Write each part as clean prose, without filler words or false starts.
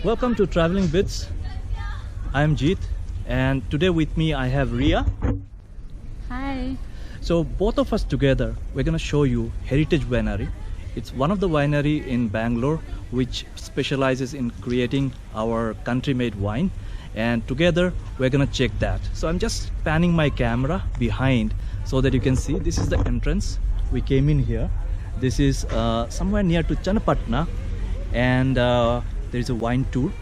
Welcome to Traveling Bits. I'm Jeet, and today with me I have Ria. Hi. So both of us together, we're gonna show you Heritage Winery. It's one of the winery in Bangalore which specializes in creating our country-made wine, and together we're gonna check that. So I'm just panning my camera behind so that you can see this is the entrance. We came in here. This is somewhere near to Channapatna, and there is a wine tour,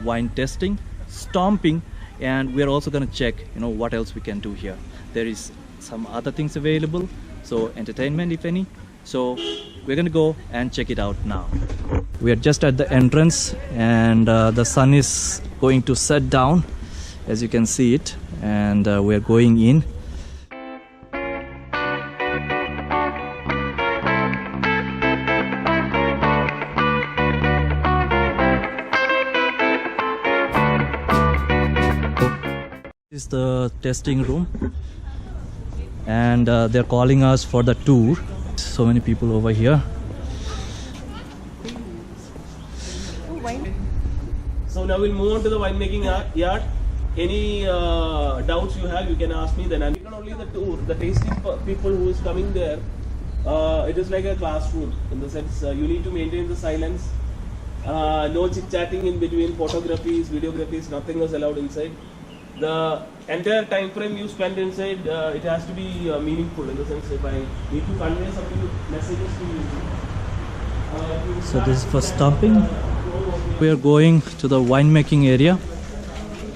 wine tasting, stomping, and we're also going to check what else we can do here. There is some other things available, so entertainment if any. So we're going to go and check it out now. We are just at the entrance, and the sun is going to set down, as you can see it, and we're going in. This is the tasting room, and they're calling us for the tour. So many people over here. So now we'll move on to the winemaking yard. Any doubts you have, you can ask me then. And not only the tour, the tasting people who is coming there, it is like a classroom in the sense you need to maintain the silence. No chit-chatting in between, photographies, videographies, nothing was allowed inside. The entire time frame you spend inside, it has to be meaningful in the sense if I need to convey some messages to you. So this is for stomping. We are going to the winemaking area,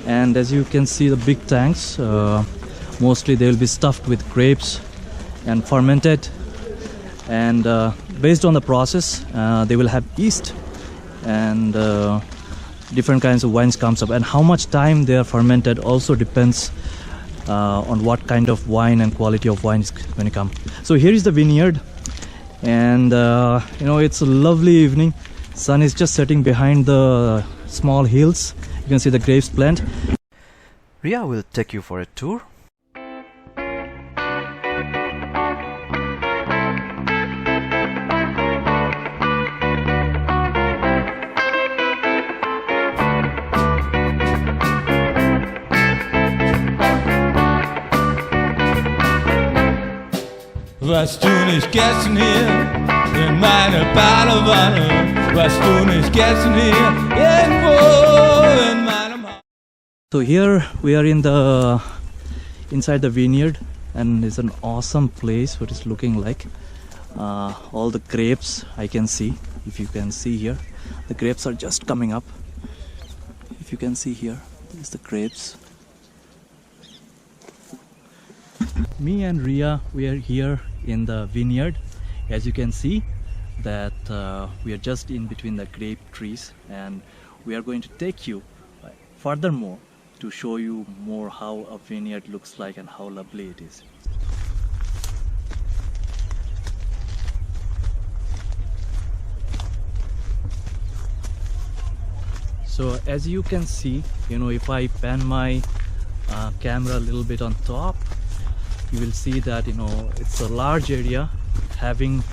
and as you can see the big tanks, mostly they will be stuffed with grapes and fermented, and based on the process they will have yeast and different kinds of wines comes up, and how much time they are fermented also depends on what kind of wine and quality of wine is going to come. So here is the vineyard, and it's a lovely evening. Sun is just setting behind the small hills. You can see the grapes plant. Ria will take you for a tour. Warst du nicht gestern hier in meiner Badewanne? Warst du nicht gestern hier irgendwo in meinem Haus? So here we are inside the vineyard, and it's an awesome place. What it's looking like. All the grapes I can see. If you can see here, the grapes are just coming up. If you can see here, there's the grapes. Me and Ria, we are here in the vineyard. As you can see that we are just in between the grape trees, and we are going to take you furthermore to show you more how a vineyard looks like and how lovely it is. So as you can see, if I pan my camera a little bit on top, you will see that it's a large area having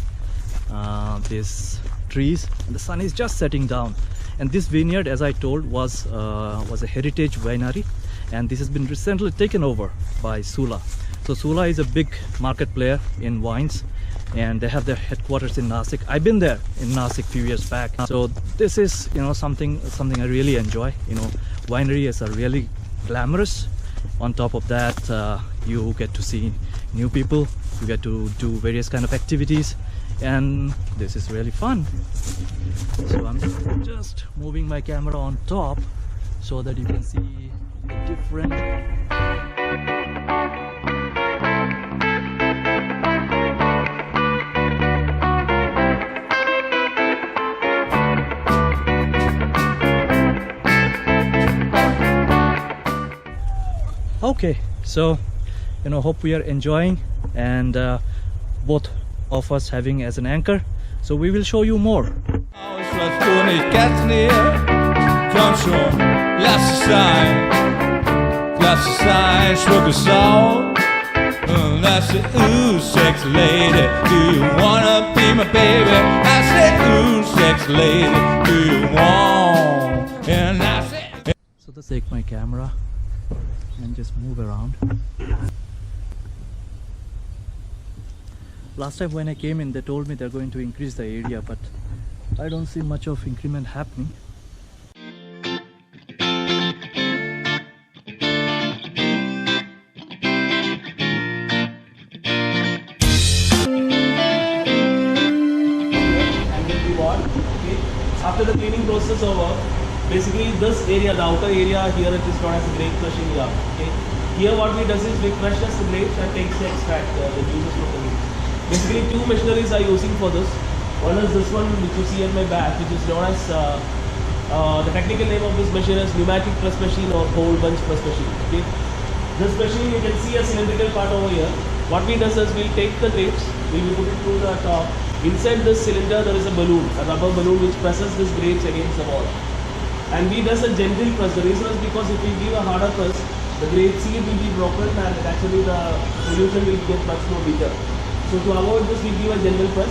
these trees, and the sun is just setting down. And this vineyard, as I told, was a heritage winery, and this has been recently taken over by Sula. So Sula is a big market player in wines, and they have their headquarters in Nasik. I've been there in Nasik few years back. So this is something I really enjoy. Wineries are really glamorous. On top of that, you get to see new people, you get to do various kind of activities, and this is really fun. So I'm just moving my camera on top so that you can see the different Okay, so hope we are enjoying, and both of us having as an anchor, so we will show you more. Warst du nicht gestern hier? Komm schon, lass es sein, schluck es auf. And I said, ooh, sexy lady, do you wanna be my baby? I said, ooh, sexy lady, do you want? And let's take my camera and just move around. Last time when I came in, they told me they're going to increase the area, but I don't see much of increment happening. After the cleaning process over, basically this area, the outer area here, it is known as the grape crushing yard. Okay. Here what we do is we crush the grapes and takes the extract, the juices from the grapes. Basically two machineries are using for this. One is this one which you see at my back, which is known as, the technical name of this machine is pneumatic press machine or whole bunch press machine. Okay. This machine, you can see a cylindrical part over here. What we do is we'll take the grapes, we'll put it through the top. Inside this cylinder there is a balloon, a rubber balloon which presses these grapes against the wall. And we does a gentle press. The reason is because if we give a harder press, the grape seed will be broken and actually the solution will get much more bitter. So to avoid this, we give a gentle press.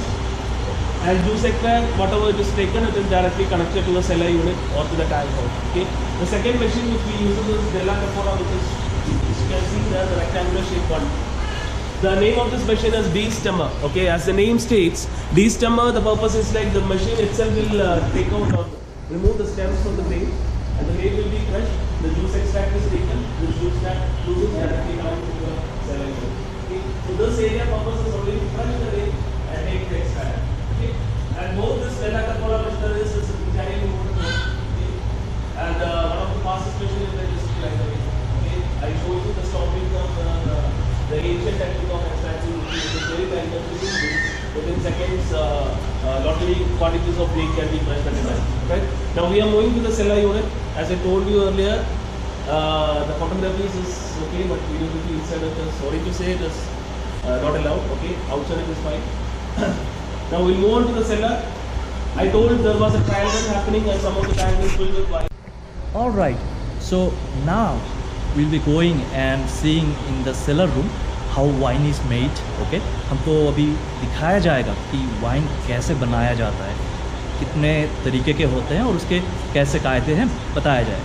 And juice extract, whatever it is taken, it is directly connected to the cellar unit or to the tank house. Okay. The second machine which we use is Della Capora, which is, you can see there, the rectangular shaped one. The name of this machine is de-stemmer. Okay, as the name states, de-stemmer, the purpose is like the machine itself will take out or remove the stems from the grape, and the grape will be crushed. The juice extract is taken. The juice extract is directly coming to the cellar unit. Okay, so this area purpose is only to crush the grape and take the extract. Okay, and both this Della Capora machineries is entirely motor. Okay, and one of the fastest machines is the district line away. Okay, I showed you the stomping of the ancient technique of extraction, which is very time consuming. Within seconds, lot many quantities of grape can be crushed at a time. Okay? Now we are moving to the cellar unit. As I told you earlier, the photography is okay, but videography inside it is, sorry to say, it is not allowed. Okay, outside it is fine. Now we'll move on to the cellar. I told there was a trial run happening and some of the tank is filled with wine. Alright, so now we'll be going and seeing in the cellar room how wine is made. Okay, हमको अभी दिखाया जाएगा कि wine कैसे बनाया जाता है, कितने तरीके के होते हैं और उसके कैसे कायदे हैं बताया जाए.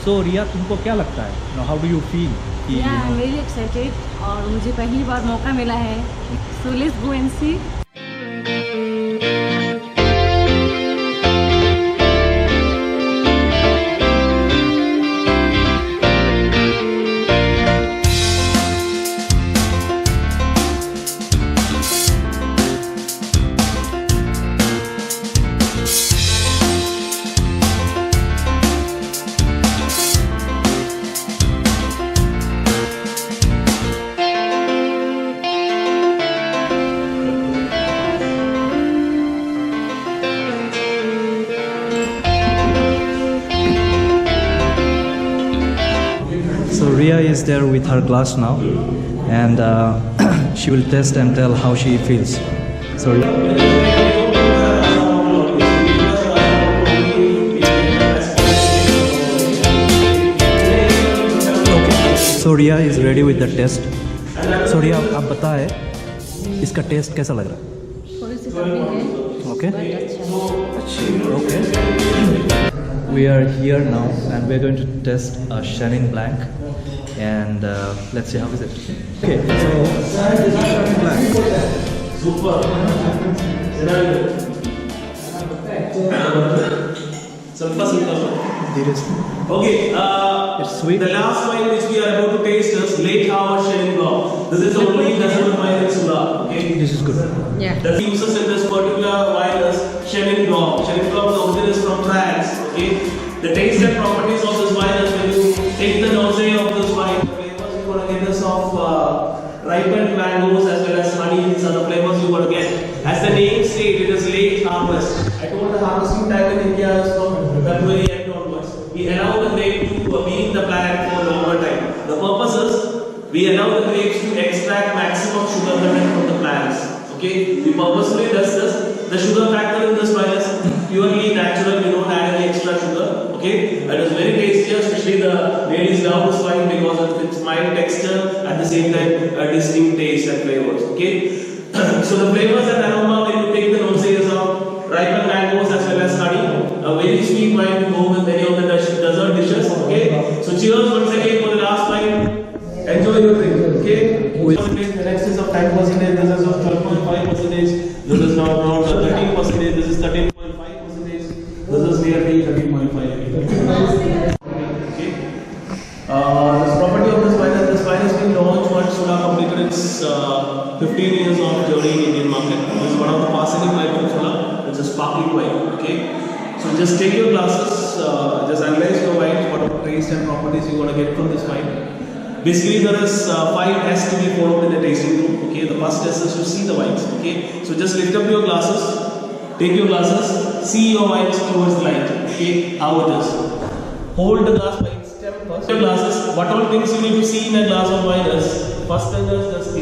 So रिया, तुमको क्या लगता है? Now how do you feel? Yeah, I'm very excited और मुझे पहली बार मौका मिला है. So let's go and see. Riya is there with her glass now, and she will test and tell how she feels. So, so Riya is ready with the test. So Riya, आप बताएं इसका test कैसा लग रहा है? थोड़ी सी कमी है. Okay. अच्छा. Okay. We are here now and we are going to test a Chenin Blanc, and let's see how is it. Okay, so Chenin Blanc. Super. Okay, it's sweet. The last wine which we are about to taste is late harvest Chenin Blanc. This is the only desert wine in Sula. Okay, This is good. Yeah. the uses in this particular wine is Chenin Blanc. Chenin Blanc, the origin is from France. Okay, the taste and properties of this wine is when you take the nausea of this wine, the flavors you want to get is of ripened mangoes as well as honey. These are the flavors you want to get. As the name states, it is late harvest. I told the harvesting time in India is from February end onwards. We allow the grape to be in the plant for a longer time. The purpose is we allow the grapes to extract maximum sugar content from the plants. Okay, we purposely does this. The sugar factor in this wine is purely natural. We don't add any extra sugar. Okay, it is very tasty. Especially the ladies love this wine because of its mild texture, at the same time a distinct taste and flavors. Okay, so the flavors and aroma when you take the noses of ripened mangoes as well as honey. A very sweet wine to go with any of the desert dishes. Okay, This is now around 13%. This is 13.5%. This is nearly 13.5. Okay. This property of this wine has been launched once Sula completed its 15 years of journey in Indian market. This is one of the fast-selling wine from Sula. It's a sparkling wine. Okay. So just take your glasses, just analyze your wine, what are taste and properties you want to get from this wine. Basically, there is 5 tests to be followed in the tasting room. Okay, the first test is to see the wines. Okay, so just lift up your glasses, take your glasses, see your wines towards the light. Okay, how it is. Hold the glass by its stem first. Your glasses. What all things you need to see in a glass of wine is first thing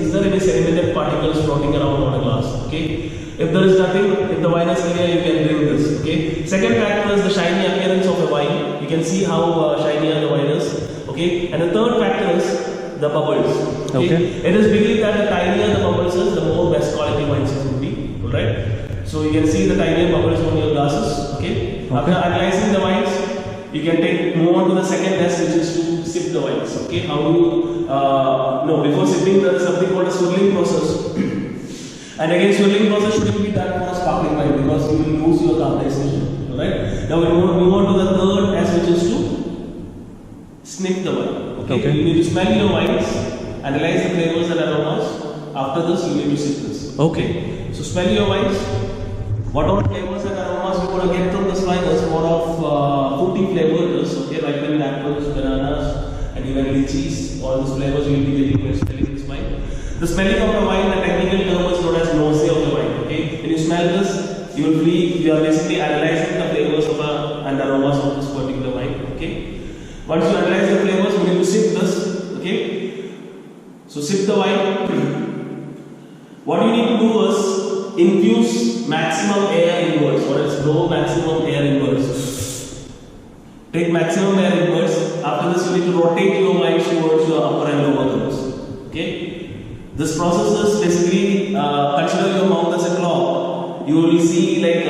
is there any sedimented particles floating around on a glass? Okay. If there is nothing, if the wine is clear, you can drink this. Okay. Second factor is the shiny appearance of a wine. You can see how shiny the wine is. Okay. And the third factor is the bubbles. Okay. It is believed that the tinier the bubbles is, the more best quality wines it will be. Alright. So you can see the tinier bubbles on your glasses. Okay. After analyzing the wines, you can move on to the second test, which is to sip the wines. Okay. How do you before sipping there is something called a swirling process. And again, swirling process shouldn't be done for a sparkling wine because you will lose your carbonization. Alright? Now we move on to the third test, which is to sniff the wine. Okay? You need to smell your wines, analyze the flavors and aromas. After this, you need to sip this. Okay? So smell your wines. What all flavors and aromas you want to get from this wine is more of fruity flavors. Okay? Ripened apples, bananas, and even lychees. All these flavors you will be getting when smelling this wine. The smelling of the wine, the technical term is known as nausea of the wine. Okay, when you smell this, you will feel you are basically analyzing the flavors of and aromas of this particular wine. Okay, once you analyze the flavors, you need to sip this. Okay, so sip the wine. What you need to do is infuse maximum air inwards, or else blow maximum air inwards. Take maximum air inwards. After this, you need to rotate your wine towards your upper and lower gums. Okay. This process is basically consider your mouth as a clock. You will see like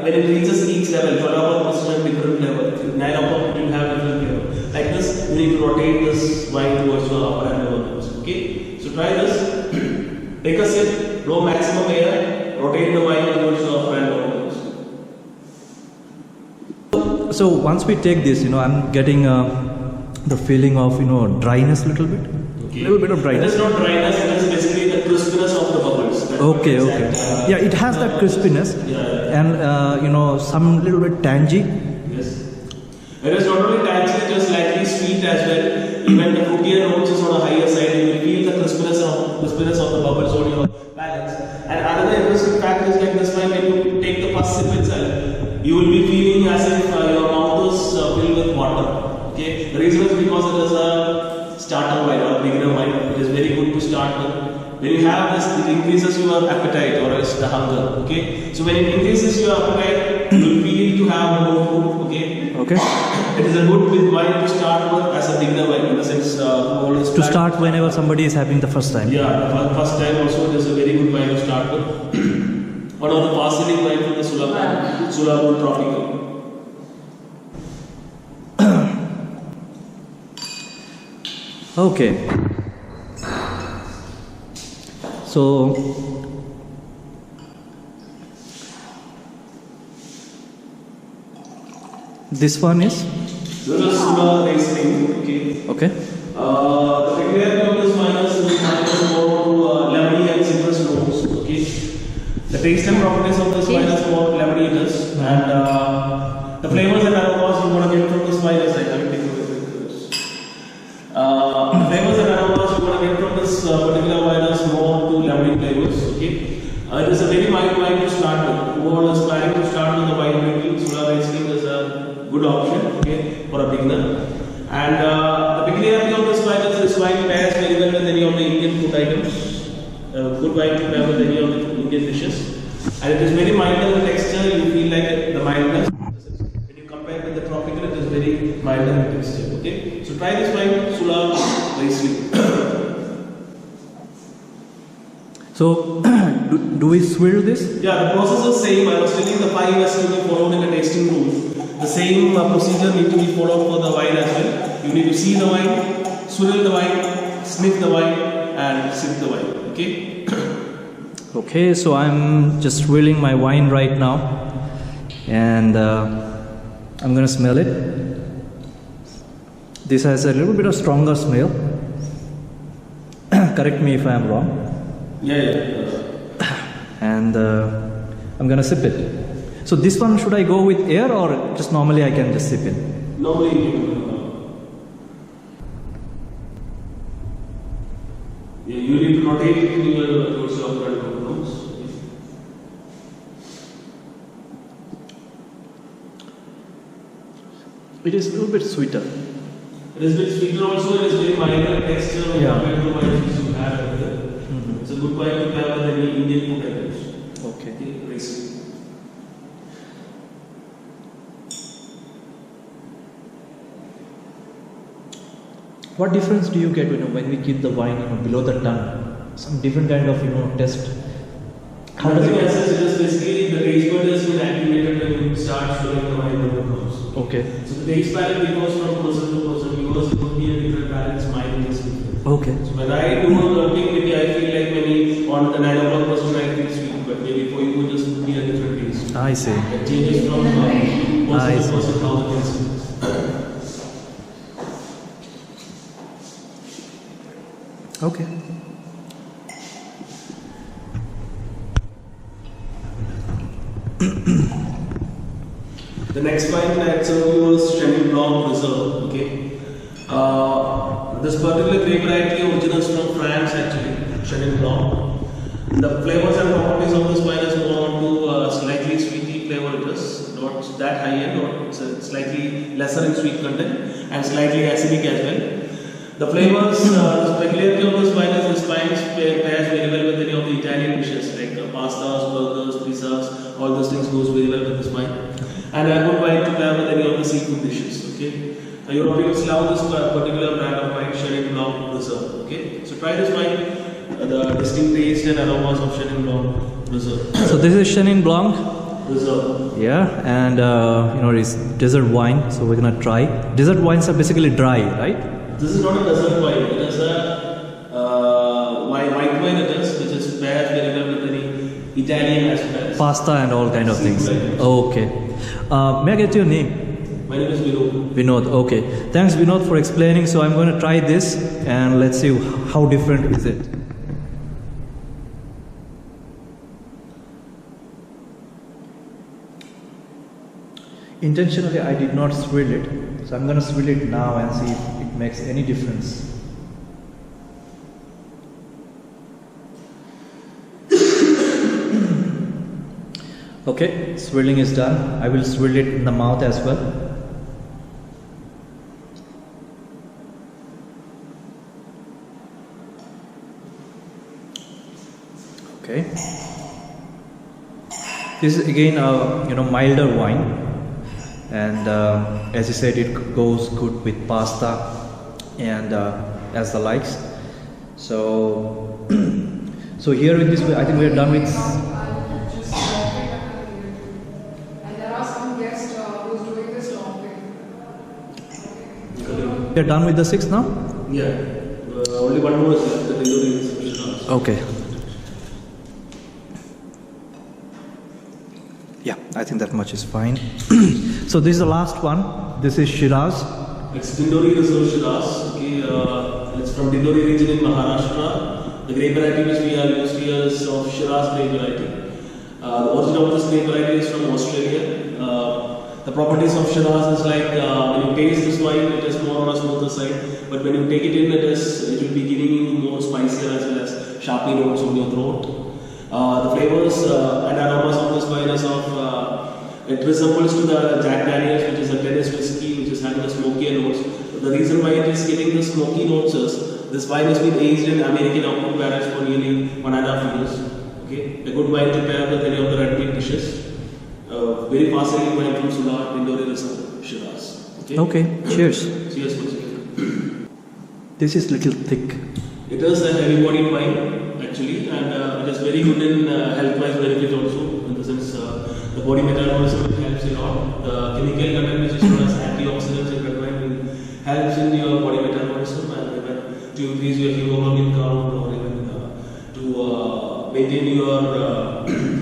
when it reaches each level, 12% different level, 9 it will have different level. Like this, you need to rotate this wine towards your upper and lower gums. Okay, so try this. Take a sip, blow maximum air, rotate the wine towards your upper and lower gums. So once we take this, I'm getting the feeling of dryness a little bit. A little bit of dryness. It is not dryness, it is basically the crispiness of the bubbles. Okay. Yeah, it has that crispiness and some little bit tangy. Yes. It is not only tangy, it is slightly sweet as well. Even the fruitier notes is on a higher side. You will feel the crispiness of the bubbles on your palate. And another interesting fact is like this wine, when you take the first sip itself, you will be feeling as if your mouth is filled with water. Okay. The reason is because it is a starter wine or a beginner wine. It is very good to start with. When you have this, it increases your appetite or else the hunger. Okay. So when it increases your appetite, you will feel to have more food. Okay. Okay. It is a good wine to start with as a beginner wine in the sense to start whenever somebody is having the first time. Yeah, the first time also it is a very good wine to start with. One of the fast-selling wine from the Sula brand, Sula Gold Tropical. Okay, so this one is? This is Sula Riesling. Okay. The peculiarity of this wine is more lemony and citrus notes. Okay. The taste and properties of this wine is more lemony it is, and the flavors and aromas you want to get from this wine is like the flavors and aromas you want to get from this particular wine is more to lemony flavors. Okay, it is a very mild wine to start with. Who is planning to start with the winemaking, Sula Riesling is a good option. Okay, for a beginner. And the peculiarity of this wine is this wine pairs very well with any of the Indian food items. Good wine to pair with any of the Indian dishes. And it is very mild in texture. You feel like the mildness. When you compare with the tropical, it is very mild in texture. Okay, so try this wine, Sula Riesling. So, do we swirl this? Yeah, the process is same. I was telling the 5 has to be followed in the tasting room. The same procedure need to be followed for the wine as well. You need to see the wine, swirl the wine, sniff the wine, and sip the wine. Okay. Okay, so I'm just swilling my wine right now, and I'm gonna smell it. This has a little bit of stronger smell. Correct me if I'm wrong. Yeah. And I'm gonna sip it. So this one, should I go with air or just normally I can just sip it? Normally, you need to rotate it towards your front of the nose. It is a little bit sweeter. It is a bit sweeter also, it is very mild texture compared to the wine which you have over there. It's a good wine to pair with any Indian food items. Okay. Very sweet. What difference do you get when we keep the wine below the tongue? Some different kind of taste. How does it? It is basically the taste bud has been activated when you start showing the wine in the nose. Okay. So the taste palette differs from person to person because it could be a different palate, mine is different. Okay. So when I do a working, maybe I feel like maybe on the 9 o'clock person I feel sweet, but maybe for you it just could be a different taste. I see. It changes from person to person how the taste is. Okay. The next wine I served you was Chenin Blanc Reserve. Okay. This particular grape variety originates from France actually, Chenin Blanc. The flavors and properties of this wine is more on to slightly sweety flavor. It is not that high end, or it's slightly lesser in sweet content and slightly acidic as well. The flavors, the peculiarity of this wine is this wine pairs very well with any of the Italian dishes like pastas, burgers, pizzas, all those things goes very well with this wine. And a good wine to pair with any of the seafood dishes. Okay. Europeans love this particular brand of wine, Chenin Blanc Reserve. Okay. So try this wine, the distinct taste and aromas of Chenin Blanc Reserve. So this is Chenin Blanc. Reserve. Yeah, and it's desert wine. So we're gonna try. Desert wines are basically dry, right? This is not a desert wine. It is a white wine. It is, which is paired very well with any Italian aspects. Pasta and all kind of things. Okay. May I get your name? My name is Vinod. Vinod. Okay. Thanks, Vinod, for explaining. So I'm going to try this and let's see how different is it. Intentionally, I did not swill it. So I'm going to swill it now and see if it makes any difference. Okay, swirling is done. I will swirl it in the mouth as well. Okay. This is again a milder wine, and as you said, it goes good with pasta and as the likes. So, so here with this, I think we are done with. We are done with the 6 now? Yeah. Only one more is left. The is okay. Yeah, I think that much is fine. So this is the last one. This is Shiraz. It's Dindori Reserve Shiraz. Okay, it's from Dindori region in Maharashtra. The grape variety which we are used here is of Shiraz grape variety. The origin of this grape variety is from Australia. The properties of Shiraz is like when you taste this wine, it is more on a smoother side. But when you take it in, it will be giving you more spicier as well as sharply notes on your throat. The flavors and aromas of this wine is it resembles to the Jack Daniels, which is a Tennessee whiskey, which is having a smokier notes. The reason why it is getting the smoky notes is this wine has been aged in American oak barrels for nearly 1.5 years. Okay, a good wine to pair with any of the red meat dishes. Very fast selling wine from Sula Vineyards Shiraz. Okay, cheers. Cheers once again. This is little thick. It is a heavy bodied wine actually, and it is very good in health wise benefit also, in the sense the body metabolism helps a lot. The chemical content which is known as antioxidants in red wine helps in your body metabolism and even to increase your hemoglobin count, or even to maintain your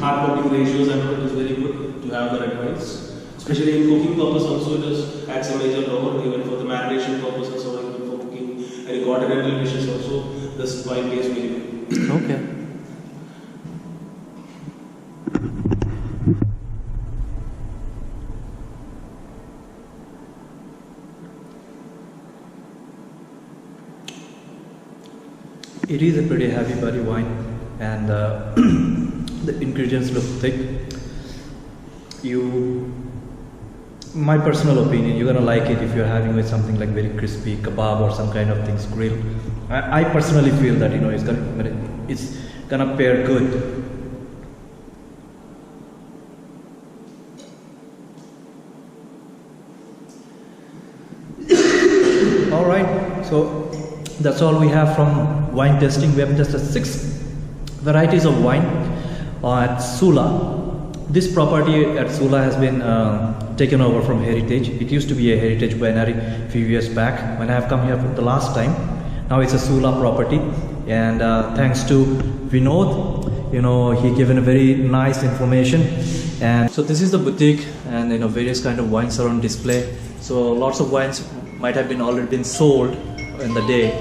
hard cooking ratios, and it is very good to have the red wines. Especially in cooking purpose also it is adds a major role, even for the marination purposes or even for cooking any continental dishes also this wine tastes very good. Okay. It is a pretty heavy body wine, and the ingredients look thick. My personal opinion, you're gonna like it if you're having with something like very crispy kebab or some kind of things grilled. I personally feel that it's gonna pair good. All right, so that's all we have from wine tasting. We have tested 6 varieties of wine at Sula. This property at Sula has been taken over from Heritage. It used to be a Heritage Winery a few years back when I have come here for the last time. Now it's a Sula property, and thanks to Vinod, he given a very nice information. And so this is the boutique, and various kind of wines are on display. So lots of wines might have already been sold in the day.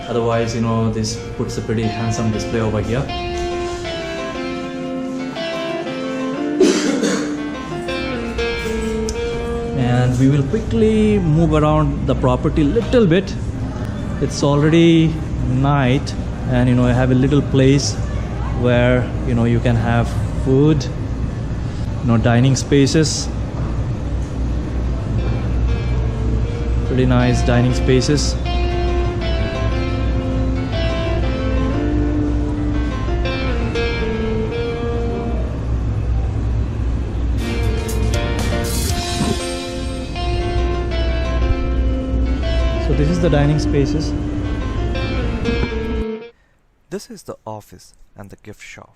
Otherwise, this puts a pretty handsome display over here. And we will quickly move around the property a little bit. It's already night, and I have a little place where you can have food, dining spaces, pretty nice dining spaces. This is the dining spaces. This is the office and the gift shop.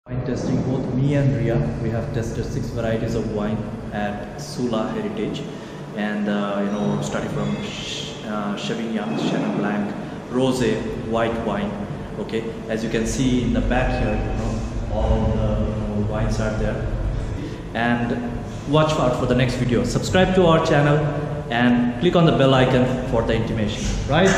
Wine testing, both me and Ria, we have tested 6 varieties of wine at Sula Heritage, and starting from Sauvignon, Chenin Blanc, Rosé, white wine. Okay, as you can see in the back here, all the wines are there. And watch out for the next video. Subscribe to our channel and click on the bell icon for the intimation. Right?